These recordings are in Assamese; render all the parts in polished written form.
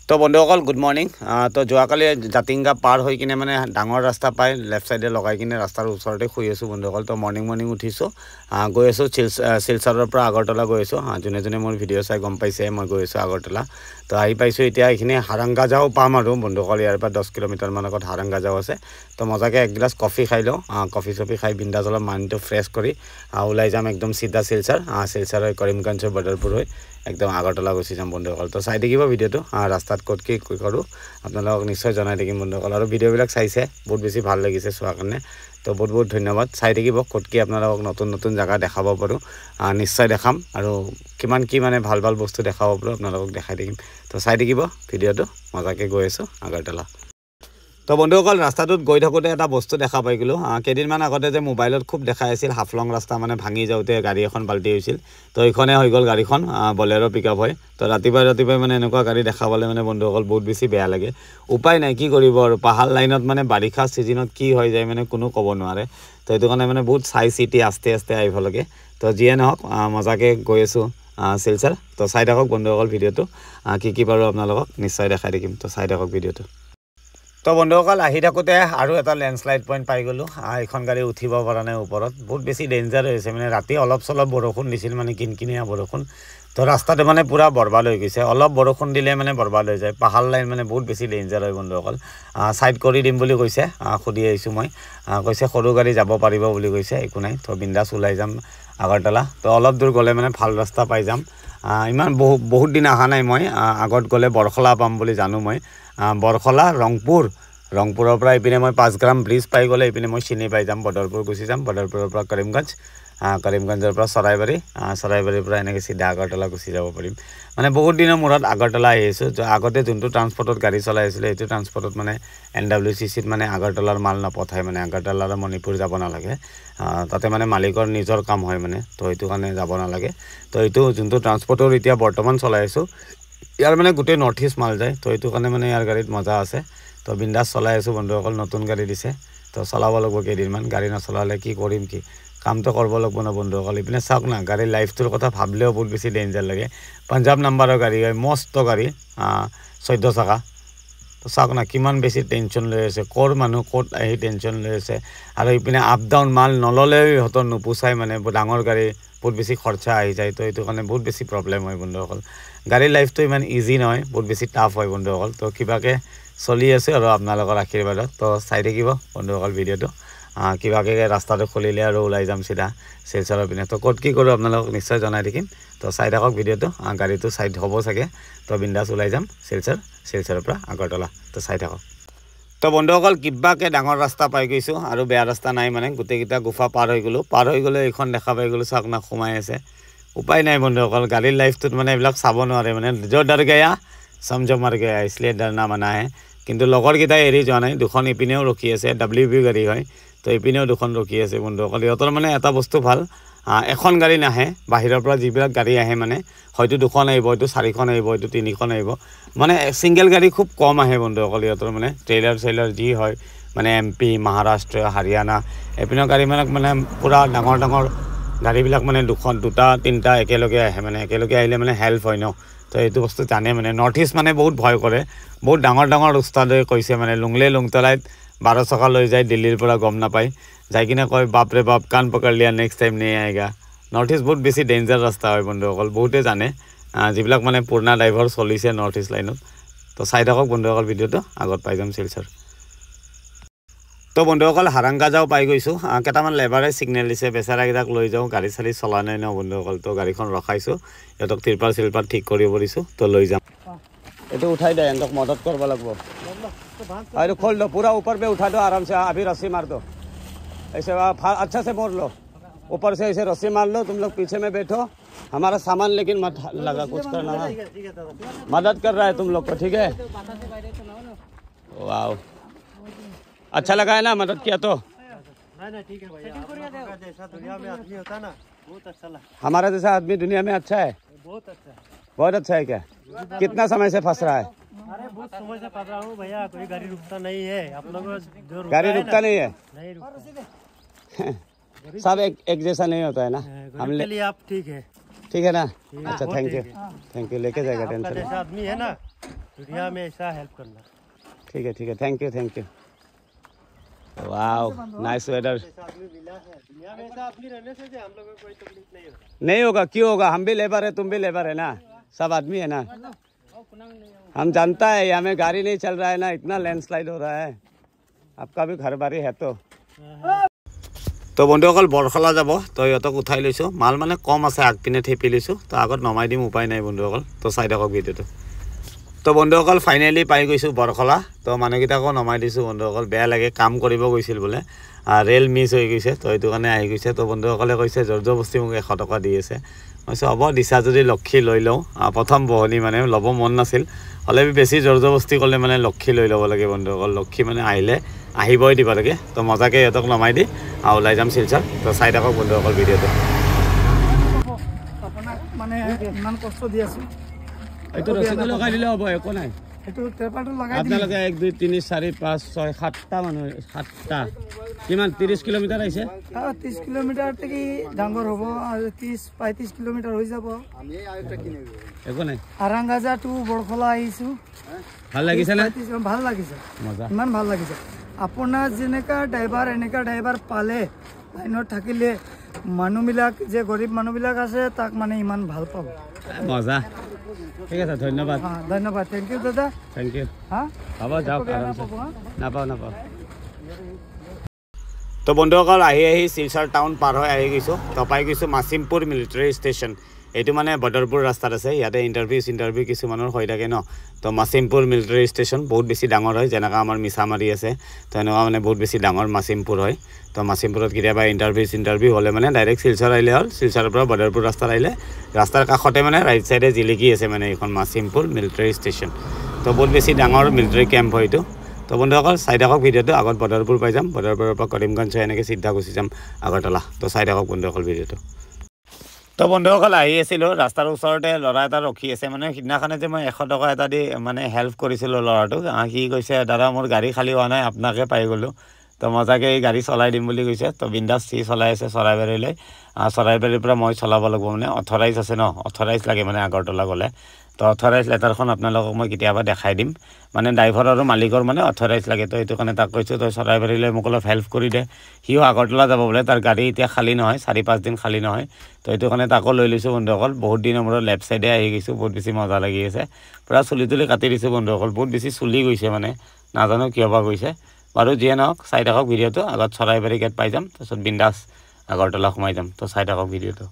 তো বন্ধুসকল গুড মৰ্নিং তো যোৱাকালি জাতিংগা পাৰ হৈ কিনে মানে ডাঙৰ ৰাস্তা পাই লেফ্ট সাইডে লগাই কিনে ৰাস্তাৰ ওচৰতে শুই আছো বন্ধুসকল তো মৰ্নিং উঠিছো গৈ আছো শিলচৰৰ পৰা আগৰতলা গৈ আছো যোনে যোনে মোৰ ভিডিঅ' চাই গম পাইছে মই গৈ আছো আগৰতলা তো আহি পাইছো এতিয়া এইখিনি হাৰাংগা যাও পাম আৰু বন্ধুসকল ইয়াৰ পৰা 10 কিলোমিটাৰ মান আগত হাৰাংগা যাও আছে তো মজাকে এক গ্লাস কফি খাই লও কফি খাই বিন্দাছ অলপ মাইণ্ডটো ফ্ৰেছ কৰি ওলাই যাম একদম সিধা শিলচৰ হৈ কৰিমগঞ্জৰ বৰ্ডাৰপুৰ হৈ একদম আগৰতলা গুচি যাম বন্ধুসকল তো চাই দেখিব ভিডিঅ'টো ৰাস্তাত ক'ত কি কৰো আপোনালোকক নিশ্চয় জনাই দিম বন্ধুসকল আৰু ভিডিঅ'বিলাক চাইছে বহুত বেছি ভাল লাগিছে চোৱাৰ কাৰণে তো বহুত ধন্যবাদ চাই দেখিব ক'ত কি আপোনালোকক নতুন জায়গা দেখাব পাৰো নিশ্চয় দেখাম আৰু কিমান কি মানে ভাল বস্তু দেখাব পাৰো আপোনালোকক দেখাই দিম তো চাই দেখিব ভিডিঅ'টো মজাকে গৈ আছো আগৰতলা তো বন্ধুসকল ৰাস্তাটোত গৈ থাকোতে এটা বস্তু দেখা পাই গলো কেদিনমান আগতে যে মোবাইলত খুব দেখাই আছিল হাফলং ৰাস্তা মানে ভাঙি যাওতে গাড়ী এখন পাল্টি হৈছিল তো এইখনে হৈ গল গাড়ীখন বলেৰো পিকআপ হয় তো ৰাতিপুৱা মানে এনেকুৱা গাড়ী দেখা পালে মানে বন্ধুসকল বহুত বেছি বেয়া লাগে উপায় নাই কি কৰিব আৰু পাহাৰ লাইনত মানে বাৰিষা সিজনত কি হৈ যায় মানে কোনো ক'ব নোৱাৰে তো এইটো কাৰণে মানে বহুত চাই চিটি আস্তে আহিব লাগে তো যিয়ে নহওক মজাকে গৈ আছো শিলচৰ তো চাই থাকক বন্ধুসকল ভিডিঅ'টো কি পাৰো আপোনালোকক নিশ্চয় দেখাই দিম তো চাই থাকক ভিডিঅ'টো তো বন্ধুসকল আহি থাকোতে আৰু এটা লেন্ডস্লাইড পইণ্ট পাই গলো এইখন গাড়ী উঠিব পৰা নাই ওপৰত বহুত বেছি ডেঞ্জাৰ হৈছে মানে ৰাতি অলপ চলপ বৰষুণ দিছিল মানে কিনকিনিয়া বৰষুণ তো ৰাস্তাটো মানে পুৰা বৰবাদ হৈ গৈছে অলপ বৰষুণ দিলে মানে বৰবাদ হৈ যায় পাহাৰ লাইন মানে বহুত বেছি ডেঞ্জাৰ হয় বন্ধুসকল সাইড কৰি দিম বুলি কৈছে খুদি আহিছো মই কৈছে সৰু গাড়ী যাব পাৰিব বুলি কৈছে একো নাই তো বিন্দাছ ওলাই যাম আগৰতলা তো অলপ দূৰ গ'লে মানে ভাল ৰাস্তা পাই যাম ইমান বহুত দিন অহা নাই মই আগত গ'লে বৰখলা পাম বুলি জানো মই বৰখলা ৰংপুৰৰ পৰা ইপিনে মই 5 গ্ৰাম ব্ৰিজ পাই গ'লে ইপিনে মই চিনি পাই যাম বদৰপুৰ গুচি যাম বদৰপুৰৰ পৰা কৰিমগঞ্জৰ পৰা চৰাইবাৰীৰ পৰা এনেকৈ সিধা আগৰতলা গুচি যাব পাৰিম মানে বহুত দিনৰ মূৰত আগৰতলা আহিছো আগতে যোনটো ট্ৰান্সপৰ্টত গাড়ী চলাই আছিলে এইটো ট্ৰান্সপৰ্টত মানে NWCCত মানে আগৰতলাৰ মাল নপঠায় মানে আগৰতলাৰ মণিপুৰ যাব নালাগে তাতে মানে মালিকৰ নিজৰ কাম হয় মানে তো এইটো কাৰণে যাব নালাগে তো এইটো যোনটো ট্ৰান্সপৰ্টৰ এতিয়া বৰ্তমান চলাই আছো ইয়াৰ মানে গোটেই নৰ্থ ইষ্ট মাল যায় তো এইটো কাৰণে মানে ইয়াৰ গাড়ীত মজা আছে তো বিন্দাছ চলাই আছো বন্ধুসকল নতুন গাড়ী দিছে তো চলাব লাগিব কেইদিনমান গাড়ী নচলালে কি কৰিম কি কামটো কৰিব লাগিব না বন্ধুসকল ইপিনে চাওক না গাড়ীৰ লাইফটোৰ কথা ভাবলেও বহুত বেছি ডেঞ্জাৰ লাগে পাঞ্জাব নাম্বাৰৰ গাড়ী হয় মস্ত গাড়ী 14 চকা তো চাওক না কিমান বেছি টেনশ্যন লৈ আছে ক'ৰ মানুহ ক'ত আহি টেনশ্যন লৈ আছে আৰু ইপিনে আপ ডাউন মাল নললেও ইহঁতৰ নোপোচাই মানে ডাঙৰ গাড়ী বহুত বেছি খৰচা আহি যায় তো এইটো কাৰণে বহুত বেছি প্ৰব্লেম হয় বন্ধুসকল গাড়ীৰ লাইফটো ইমান ইজি নহয় বহুত বেছি টাফ হয় বন্ধুসকল তো কিবাকে চলি আছে আৰু আপোনালোকৰ আশীৰ্বাদত তো চাই থাকিব বন্ধুসকল ভিডিঅ'টো কিবাকে ৰাস্তাটো খুলিলে আৰু ওলাই যাম সিধা শিলচৰৰ পিনে তো ক'ত কি কৰোঁ আপোনালোকক নিশ্চয় জনাই দিম তো চাই থাকক ভিডিঅ'টো গাড়ীটো চাইড হ'ব চাগে তো বিন্দাছ ওলাই যাম শিলচৰৰ পৰা আগৰতলা তো চাই থাকক তো বন্ধুসকল কিবাকে ডাঙৰ ৰাস্তা পাই গৈছো আৰু বেয়া ৰাস্তা নাই মানে গোটেইকেইটা গুফা পাৰ হৈ গ'লে এইখন দেখা পাই গ'লো চাওক না সোমাই আছে উপায় নাই বন্ধুসকল গাড়ীৰ লাইফটোত মানে এইবিলাক চাব নোৱাৰে মানে য'ত ডৰ গয়া সমঝো মাৰ গয়া इसलिए डरना मना है কিন্তু লগৰকেইটাই এৰি যোৱা নাই দুখন ইপিনেও ৰখি আছে WB গাড়ী হয় তো ইপিনেও দুখন ৰখি আছে বন্ধুসকল ইহঁতৰ মানে এটা বস্তু ভাল এখন গাড়ী নাহে বাহিৰৰ পৰা যিবিলাক গাড়ী আহে মানে হয়তো দুখন আহিব হয়তো 4খন আহিব হয়তো 3খন আহিব মানে সিঙ্গেল গাড়ী খুব কম আহে বন্ধুসকল ইহঁতৰ মানে ট্ৰেইলাৰ যি হয় মানে MP মহাৰাষ্ট্ৰ হাৰিয়ানা এপিনৰ গাড়ী মানে পুৰা ডাঙৰ গাড়ীবিলাক মানে দুটা তিনটা একেলগে আহে মানে একেলগে আহিলে মানে হেল্প হয় ন তো এইটো বস্তু জানে মানে নৰ্থ ইষ্ট মানে বহুত ভয় কৰে বহুত ডাঙৰ উস্তাদে কৈছে মানে লুংতলাইত 12 চকা লৈ যায় দিল্লীৰ পৰা গম নাপায় যাই কিনে কয় বাপ ৰে বাপ কান পকड़ लिया নেক্সট টাইম नहीं आएगा নৰ্থ ইষ্ট বহুত বেছি ডেঞ্জাৰ ৰাস্তা হয় বন্ধুসকল বহুতে জানে যিবিলাক মানে পুৰণা ড্ৰাইভাৰ চলিছে নৰ্থ ইষ্ট লাইনত তো চাই থাকক বন্ধুসকল ভিডিঅ'টো আগত পাই যাম শিলচৰ তো বন্ধুসকল হাৰাংগা যাও পাই গৈছো কেইটামান লেবাৰে সিগনেল দিছে বেচাৰাকেইটাক লৈ যাওঁ গাড়ী চালি চলা নাই ন বন্ধুসকল তো গাড়ীখন ৰখাইছো ইহঁতক তিৰপাল ঠিক কৰিব দিছো তো লৈ যাম এইটো উঠাই দে এন্তক মদত কৰিব লাগিব अरे खोल दो पूरा ऊपर पे उठा दो आराम से अभी रस्सी मार दो ऐसे अच्छा से मोड़ लो ऊपर से ऐसे रस्सी मार लो तुम लोग पीछे में बैठो हमारा सामान लेकिन मत लगा कुछ करना है मदद कर रहा है तुम लोग को ठीक है वाह अच्छा लगा है ना मदद किया तो हमारा जैसा आदमी दुनिया में अच्छा है बहुत अच्छा है क्या कितना समय से फंस रहा है अरे बहुत समय से फंस रहा हूँ भैया कोई गाड़ी रुकता नहीं है आप लोग गाड़ी रुकता नहीं है नहीं रुकता सब एक जैसा नहीं होता है ना हम के लिए आप ठीक है ना अच्छा थैंक यू लेके जाएगा टेंशन जैसा आदमी है ना दुनिया में ऐसा हेल्प करना। ठीक है thank you wow nice weather ऐसा आदमी मिला है दुनिया में, ऐसा आदमी रहने से हम लोगों को कोई तकलीफ नहीं होगा। नहीं होगा क्यों होगा हम भी लेबर है तुम भी लेबर है ना सब आदमी है ना हम जानता है यहाँ में गाड़ी नहीं चल रहा है ना इतना लैंडस्लाइड हो रहा है आपका भी घर बारी है तो বন্ধুসকল বৰখলা যাব তো ইহঁতক উঠাই লৈছোঁ মাল মানে কম আছে আগপিনে থেপি লৈছোঁ তো আগত নমাই দিম উপায় নাই বন্ধুসকল তো চাই থাকক ভিডিঅ'টো তো বন্ধুসকল ফাইনেলি পাই গৈছোঁ বৰখলা তো মানুহকেইটাকো নমাই দিছোঁ বন্ধুসকল বেয়া লাগে কাম কৰিব গৈছিল বোলে ৰেল মিছ হৈ গৈছে তো এইটো কাৰণে আহি গৈছে তো বন্ধুসকলে কৈছে জৰ্জবস্তি মোক 100 টকা দি আছে মই হ'ব দিছা যদি লক্ষী লৈ লওঁ প্ৰথম বহনি মানে ল'ব মন নাছিল হ'লে বেছি জৰ্জবস্তি কৰিলে মানে লক্ষী লৈ ল'ব লাগে বন্ধুসকল লক্ষী মানে আহিলে আহিবই দিব লাগে তো মজাকে ইহঁতক নমাই দি ওলাই যাম শিলচৰ তো চাই থাকক বন্ধুসকল ভিডিঅ'টো আপোনাক মানে ইমান কষ্ট দি আছো এইটো ৰচিদ লগাই দিলে হ'ব একো নাই এইটো পেপাৰটো লগাই দিম আপোনালোকে 1 2 3 4 5 6 7টা মানুহ 7টা কিমান 30 কিলোমিটাৰ আহিছে 30 কিলোমিটাৰ থেকে ডাঙৰ হ'ব আৰু 30-35 কিলোমিটাৰ হৈ যাব আমি আইটা কিনে একো নাই আৰাংগাজা টু বৰখলা আহিছো ভাল লাগিছে না ভাল লাগিছে মজা ইমান ভাল লাগিছে আপোনাৰ যেনেকা ড্ৰাইভাৰ এনেকা ড্ৰাইভাৰ পালে লাইনত থাকিলে মানুহবিলাক যে গৰীব মানুহবিলাক আছে তাক মানে ইমান ভাল পাব মজা ঠিক আছে ধন্যবাদ ধন্যবাদ থ্যাংক ইউ দাদা থ্যাংক ইউ হ্যাঁ হ'ব যাওক আৰামছে নাপাওঁ তো বন্ধুসকল আহি শিলচৰ টাউন পাৰ হৈ আহি গৈছোঁ তো পাই গৈছোঁ মাছিমপুৰ মিলিটাৰী ষ্টেচন এইটো মানে বদৰপুৰ ৰাস্তাত আছে ইয়াতে ইণ্টাৰভিউ কিছুমানৰ হৈ থাকে ন তো মাছিমপুৰ মিলিটাৰী ষ্টেচন বহুত বেছি ডাঙৰ হয় যেনেকৈ আমাৰ মিছামাৰী আছে তো এনেকুৱা মানে বহুত বেছি ডাঙৰ মাছিমপুৰ হয় তো মাছিমপুৰত কেতিয়াবা ইণ্টাৰভিউ হ'লে মানে ডাইৰেক্ট শিলচৰ আহিলে হ'ল শিলচৰৰ পৰা বদৰপুৰ ৰাস্তাত আহিলে ৰাস্তাৰ কাষতে মানে ৰাইট চাইডে জিলিকি আছে মানে এইখন মাছিমপুৰ মিলিটাৰী ষ্টেচন তো বহুত বেছি ডাঙৰ মিলিটাৰী কেম্প হয় এইটো তো বন্ধুসকল চাই থাকক ভিডিঅ'টো আগত বদৰপুৰ পাই যাম বদৰপুৰৰ পৰা কৰিমগঞ্জ হৈ এনেকৈ চিধা গুচি যাম আগৰতলা তো চাই থাকক বন্ধুসকল ভিডিঅ'টো তো বন্ধুসকল আহি আছিলোঁ ৰাস্তাৰ ওচৰতে ল'ৰা এটা ৰখি আছে মানে সিদিনাখনে যে মই 100 টকা এটা দি মানে হেল্প কৰিছিলোঁ ল'ৰাটোক সি কৈছে দাদা মোৰ গাড়ী খালী হোৱা নাই আপোনাকে পাই গ'লোঁ তো মজাকৈ এই গাড়ী চলাই দিম বুলি কৈছে তো বিন্দাছ সি চলাই আছে চৰাইবাৰীলৈ চৰাইবাৰীৰ পৰা মই চলাব লাগিব মানে অথৰাইজ আছে ন অথৰাইজ লাগে মানে আগৰতলা গ'লে তো অথৰাইজ লেটাৰখন আপোনালোকক মই কেতিয়াবা দেখাই দিম মানে ড্ৰাইভাৰ আৰু মালিকৰ মানে অথৰাইজ লাগে তো এইটো কাৰণে তাক কৈছোঁ তই চৰাইবাৰীলৈ মোক অলপ হেল্প কৰি দে সিও আগৰতলা যাব বোলে তাৰ গাড়ী এতিয়া খালী নহয় 4-5 দিন খালী নহয় তো এইটো কাৰণে তাকো লৈ লৈছোঁ বন্ধুসকল বহুত দিনৰ মূৰত লেফ্ট চাইডে আহি গৈছোঁ বহুত বেছি মজা লাগি আছে পূৰা চুলি তুলি কাটি দিছোঁ বন্ধুসকল বহুত বেছি চুলি গৈছে মানে নাজানো কিয় বা গৈছে বাৰু যিয়ে নহওক চাই থাকক ভিডিঅ'টো আগত চৰাইবাৰী গেট পাই যাম তাৰপিছত বিন্দাছ আগৰতলা সোমাই যাম তো চাই থাকক ভিডিঅ'টো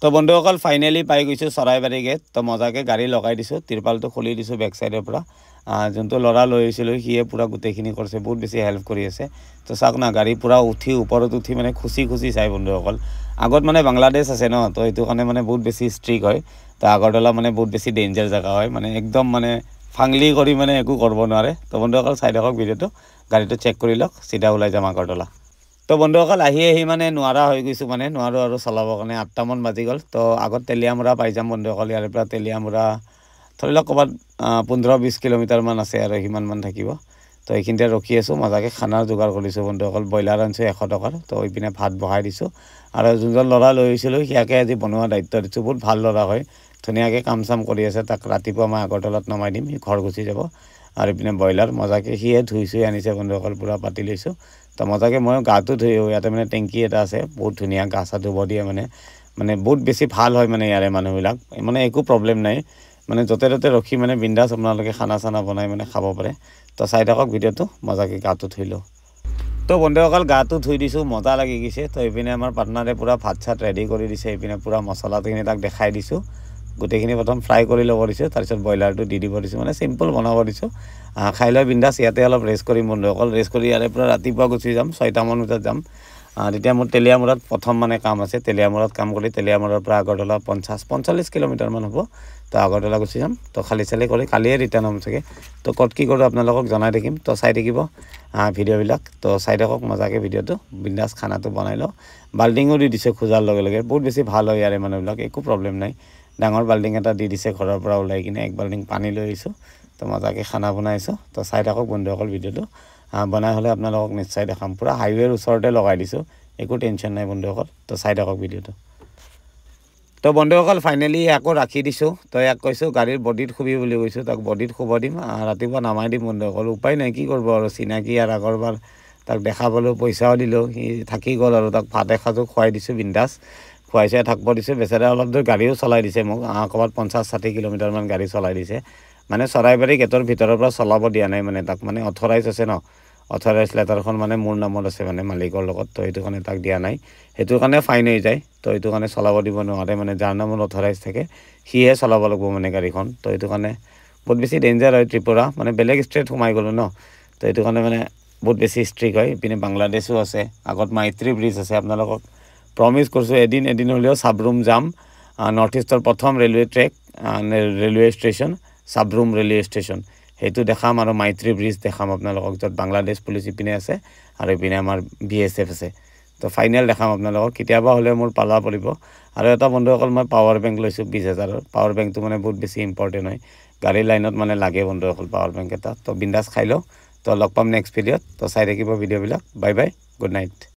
তো বন্ধুসকল ফাইনেলি পাই গৈছোঁ চৰাইবাৰী গেট তো মজাকৈ গাড়ী লগাই দিছোঁ তিৰপালটো খুলি দিছোঁ বেক চাইডৰ পৰা যোনটো ল'ৰা লৈ আহিছিলোঁ সিয়ে পূৰা গোটেইখিনি কৰিছে বহুত বেছি হেল্প কৰি আছে তো চাওক না গাড়ী পূৰা উঠি ওপৰত উঠি মানে খুচি চাই বন্ধুসকল আগত মানে বাংলাদেশ আছে ন তো এইটো কাৰণে মানে বহুত বেছি ষ্ট্ৰিক হয় তো আগৰতলা মানে বহুত বেছি ডেঞ্জাৰ জেগা হয় মানে একদম মানে ফাংলি কৰি মানে একো কৰিব নোৱাৰে তো বন্ধুসকল চাই থাকক ভিডিঅ'টো গাড়ীটো চেক কৰি লওক চিধা ওলাই যাম আগৰতলা তো বন্ধুসকল আহি আহি নোৱাৰা হৈ গৈছোঁ মানে নোৱাৰোঁ আৰু চলাবৰ কাৰণে 8টামান বাজি গ'ল তো আগত তেলিয়ামুৰা পাই যাম বন্ধুসকল ইয়াৰ পৰা তেলিয়ামুৰা ধৰি লওক ক'ৰবাত 15-20 কিলোমিটাৰমান আছে আৰু সিমানমান থাকিব তো এইখিনিতে ৰখি আছোঁ মজাকৈ খানাৰ যোগাৰ কৰিছোঁ বন্ধুসকল ব্ৰইলাৰ আনিছোঁ 100 টকাৰ তো এইপিনে ভাত বহাই দিছোঁ আৰু যোনজন ল'ৰা লৈ আহিছিলোঁ সিয়াকে আজি বনোৱা দায়িত্ব দিছোঁ বহুত ভাল ল'ৰা হয় ধুনীয়াকৈ কাম চাম কৰি আছে তাক ৰাতিপুৱা মই আগৰতলাত নমাই দিম সি ঘৰ গুচি যাব আৰু এইপিনে ব্ৰইলাৰ মজাকৈ সিয়ে ধুই আনিছে বন্ধুসকল পূৰা পাতি লৈছোঁ তো মজাকৈ মই গাটো ধুই ইয়াতে মানে টেংকি এটা আছে বহুত ধুনীয়া গা চা ধুব দিয়ে মানে বহুত বেছি ভাল হয় মানে ইয়াৰে মানুহবিলাক মানে একো প্ৰব্লেম নাই মানে য'তে ত'তে ৰখি মানে বিন্দাছ আপোনালোকে খানা চানা বনাই মানে খাব পাৰে তো চাই থাকক ভিডিঅ'টো মজাকৈ গাটো ধুই লওঁ তো বন্ধুসকল গাটো ধুই দিছোঁ মজা লাগি গৈছে তো এইপিনে আমাৰ পাৰ্টনাৰে পূৰা ভাত চাত ৰেডি কৰি দিছে এইপিনে পূৰা মছলাখিনি তাক দেখাই দিছোঁ গোটেইখিনি প্ৰথম ফ্ৰাই কৰি ল'ব দিছোঁ তাৰপিছত ব্ৰইলাৰটো দি দিব দিছোঁ মানে চিম্পল বনাব দিছোঁ খাই লৈ বিন্দাছ ইয়াতে অলপ ৰেষ্ট কৰিম বন্ধুসকল ৰেষ্ট কৰি ইয়াৰে পৰা ৰাতিপুৱা গুচি যাম 6টামান বজাত যাম তেতিয়া মোৰ তেলিয়ামুৰত প্ৰথম মানে কাম আছে তেলিয়ামুৰত কাম কৰি তেলিয়ামুৰৰ পৰা আগৰতলা 50-45 কিলোমিটাৰমান হ'ব তো আগৰতলা গুচি যাম তো খালি চালি কৰি কালিয়ে ৰিটাৰ্ণ হ'ম চাগে তো ক'ত কি কৰোঁ আপোনালোকক জনাই থাকিম তো চাই থাকিব ভিডিঅ'বিলাক তো চাই থাকক মজাকৈ ভিডিঅ'টো বিন্দাছ খানাটো বনাই লওঁ বাল্টিঙো দি দিছে খোজাৰ লগে লগে বহুত বেছি ভাল হয় ইয়াৰে মানুহবিলাক একো প্ৰব্লেম নাই ডাঙৰ বাল্টিং এটা দি দিছে ঘৰৰ পৰা ওলাই কিনে 1 বাল্টিং পানী লৈ আহিছোঁ তো মজাকৈ খানা বনাইছোঁ তো চাই থাকক বন্ধুসকল ভিডিঅ'টো বনাই হ'লে আপোনালোকক নিশ্চয় দেখাম পূৰা হাইৱেৰ ওচৰতে লগাই দিছোঁ একো টেনশ্যন নাই বন্ধুসকল তো চাই থাকক ভিডিঅ'টো তো বন্ধুসকল ফাইনেলি আকৌ ৰাখি দিছোঁ তো ইয়াক কৈছোঁ গাড়ীৰ বডিত শুবি বুলি কৈছোঁ তাক বডিত শুব দিম ৰাতিপুৱা নামাই দিম বন্ধুসকল উপায় নাই কি কৰিব আৰু চিনাকি আৰু আগৰবাৰ তাক দেখা পালোঁ পইচাও দিলোঁ সি থাকি গ'ল আৰু তাক ভাত এসাঁজো খুৱাই দিছোঁ বিন্দাছ খুৱাইছে থাকিব দিছোঁ বেচেৰা অলপ দূৰ গাড়ীও চলাই দিছে মোক ক'ৰবাত 50-60 কিলোমিটাৰমান গাড়ী চলাই দিছে মানে চৰাইবাৰী গেটৰ ভিতৰৰ পৰা চলাব দিয়া নাই মানে তাক মানে অথৰাইজ আছে ন অথৰাইজ লেটাৰখন মানে মোৰ নামত আছে মানে মালিকৰ লগত তো সেইটো কাৰণে তাক দিয়া নাই সেইটো কাৰণে ফাইন হৈ যায় তো এইটো কাৰণে চলাব দিব নোৱাৰে মানে যাৰ নামত অথৰাইজ থাকে সিহে চলাব লাগিব মানে গাড়ীখন তো এইটো কাৰণে বহুত বেছি ডেঞ্জাৰ হয় ত্ৰিপুৰা মানে বেলেগ ষ্টেট সোমাই গ'লোঁ ন তো এইটো কাৰণে মানে বহুত বেছি ষ্ট্ৰিক হয় ইপিনে বাংলাদেশো আছে আগত মাইত্ৰী ব্ৰিজ আছে আপোনালোকক প্ৰমিছ কৰিছোঁ এদিন হ'লেও চাবৰুম যাম নৰ্থ ইষ্টৰ প্ৰথম railway track railway station Sabroom railway station সেইটো দেখাম আৰু মাইত্ৰী ব্ৰিজ দেখাম আপোনালোকক য'ত বাংলাদেশ পুলিচ ইপিনে আছে আৰু ইপিনে আমাৰ BSF আছে তো ফাইনেল দেখাম আপোনালোকক কেতিয়াবা হ'লে মোৰ পালা পৰিব আৰু এটা বন্ধুসকল মই পাৱাৰ বেংক লৈছোঁ 20,000ৰ পাৱাৰ বেংকটো মানে বহুত বেছি ইম্পৰ্টেণ্ট হয় গাড়ী লাইনত মানে লাগে বন্ধুসকল পাৱাৰ বেংক এটা তো বিন্দাছ খাই লওঁ তো লগ পাম নেক্সট ভিডিঅ'ত তো চাই থাকিব ভিডিঅ'বিলাক বাই বাই গুড নাইট